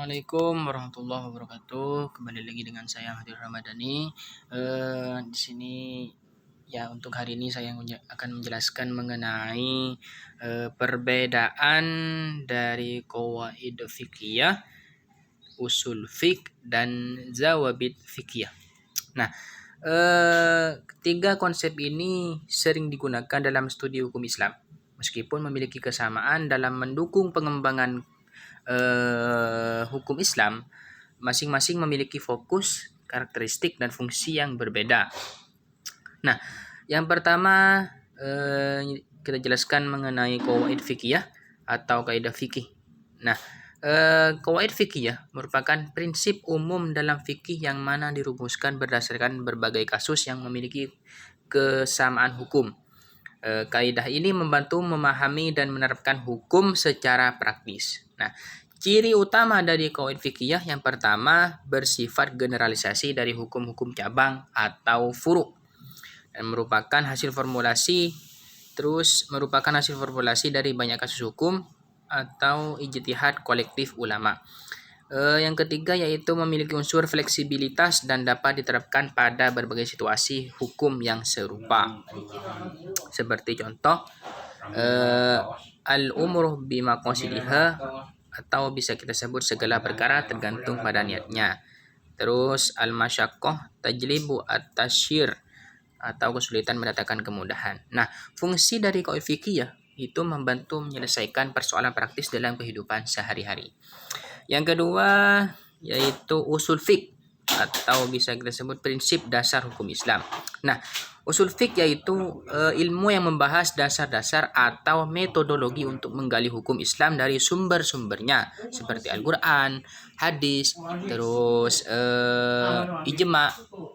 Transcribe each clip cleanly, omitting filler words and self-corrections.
Assalamualaikum warahmatullahi wabarakatuh. Kembali lagi dengan saya Hadir Ramadhani. Di sini ya untuk hari ini saya akan menjelaskan mengenai perbedaan dari qawaid fiqhiyah, usul fiqh dan zawabit fiqhiyah. Nah, ketiga konsep ini sering digunakan dalam studi hukum Islam, meskipun memiliki kesamaan dalam mendukung pengembangan hukum Islam. Masing-masing memiliki fokus, karakteristik, dan fungsi yang berbeda. Nah, yang pertama kita jelaskan mengenai qawaid fiqhiyah atau kaidah fikih. Nah, qawaid fiqhiyah merupakan prinsip umum dalam fikih yang mana dirumuskan berdasarkan berbagai kasus yang memiliki kesamaan hukum. Kaidah ini membantu memahami dan menerapkan hukum secara praktis. Nah, ciri utama dari qawaid fikih yang pertama bersifat generalisasi dari hukum-hukum cabang atau furu' dan merupakan hasil formulasi dari banyak kasus hukum atau ijtihad kolektif ulama. Yang ketiga yaitu memiliki unsur fleksibilitas dan dapat diterapkan pada berbagai situasi hukum yang serupa. Seperti contoh al-umru bimaqasidiha, atau bisa kita sebut segala perkara tergantung pada niatnya. Terus al-masyaqqah tajlibu at-tasyir, atau kesulitan mendatangkan kemudahan. Nah, fungsi dari qawaid fikih itu membantu menyelesaikan persoalan praktis dalam kehidupan sehari-hari. Yang kedua yaitu usul fiqh, atau bisa kita sebut prinsip dasar hukum Islam. Nah, usul fiqh yaitu ilmu yang membahas dasar-dasar atau metodologi untuk menggali hukum Islam dari sumber-sumbernya seperti Al-Quran, hadis, terus ijma,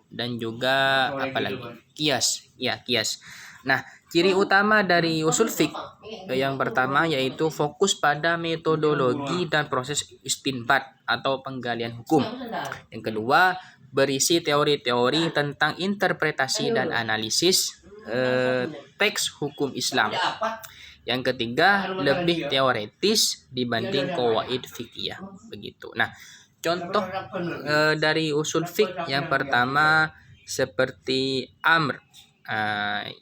dan juga apalagi kias. Nah, ciri utama dari usul fiqh yang pertama yaitu fokus pada metodologi dan proses istinbat atau penggalian hukum. Yang kedua, berisi teori-teori tentang interpretasi dan analisis teks hukum Islam. Yang ketiga, lebih teoretis dibanding qawaid fikih. Begitu. Nah, contoh dari usul fiqh yang pertama seperti amr,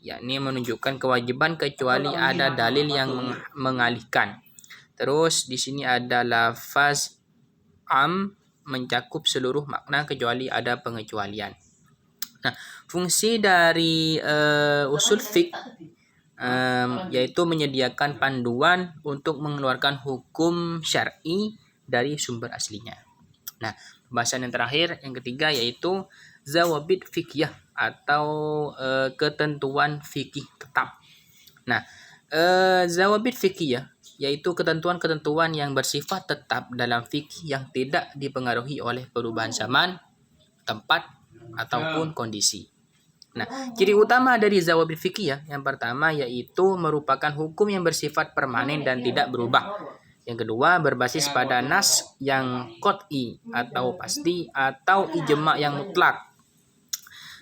yakni menunjukkan kewajiban kecuali ada dalil yang mengalihkan. Terus di sini ada lafaz mencakup seluruh makna kecuali ada pengecualian. Nah, fungsi dari usul fiqh yaitu menyediakan panduan untuk mengeluarkan hukum syar'i dari sumber aslinya. Nah, pembahasan yang terakhir, yang ketiga yaitu zawabit fiqhiyah atau ketentuan fikih tetap. Nah, zawabit fiqhiyah yaitu ketentuan-ketentuan yang bersifat tetap dalam fikih yang tidak dipengaruhi oleh perubahan zaman, tempat, ataupun kondisi. Nah, ciri utama dari zawabit fiqhiyah yang pertama yaitu merupakan hukum yang bersifat permanen dan tidak berubah. Yang kedua, berbasis pada nas yang qat'i atau pasti atau ijma yang mutlak.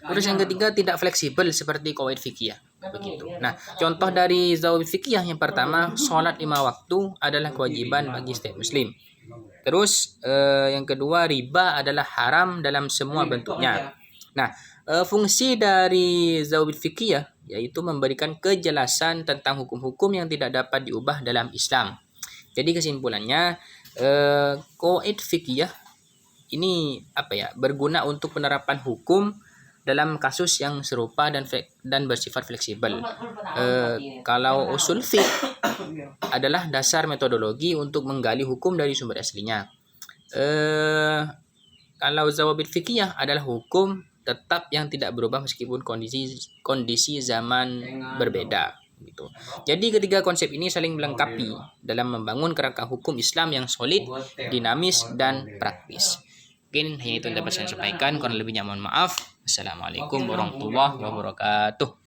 Terus yang ketiga, tidak fleksibel seperti qawaid fikih. Begitu. Nah, contoh dari zawabit fikih yang pertama, sholat 5 waktu adalah kewajiban bagi setiap muslim. Terus yang kedua, riba adalah haram dalam semua bentuknya. Nah, fungsi dari zawabit fikih yaitu memberikan kejelasan tentang hukum-hukum yang tidak dapat diubah dalam Islam. Jadi kesimpulannya, qawaid fikih ini berguna untuk penerapan hukum dalam kasus yang serupa dan bersifat fleksibel. Kalau usul fiqh adalah dasar metodologi untuk menggali hukum dari sumber aslinya. Kalau zawabit fikih adalah hukum tetap yang tidak berubah meskipun kondisi zaman berbeda. Gitu. Jadi ketiga konsep ini saling melengkapi dalam membangun kerangka hukum Islam yang solid, dinamis, dan praktis. Mungkin hanya itu yang dapat saya sampaikan. Kurang lebihnya mohon maaf. Assalamualaikum warahmatullahi wabarakatuh.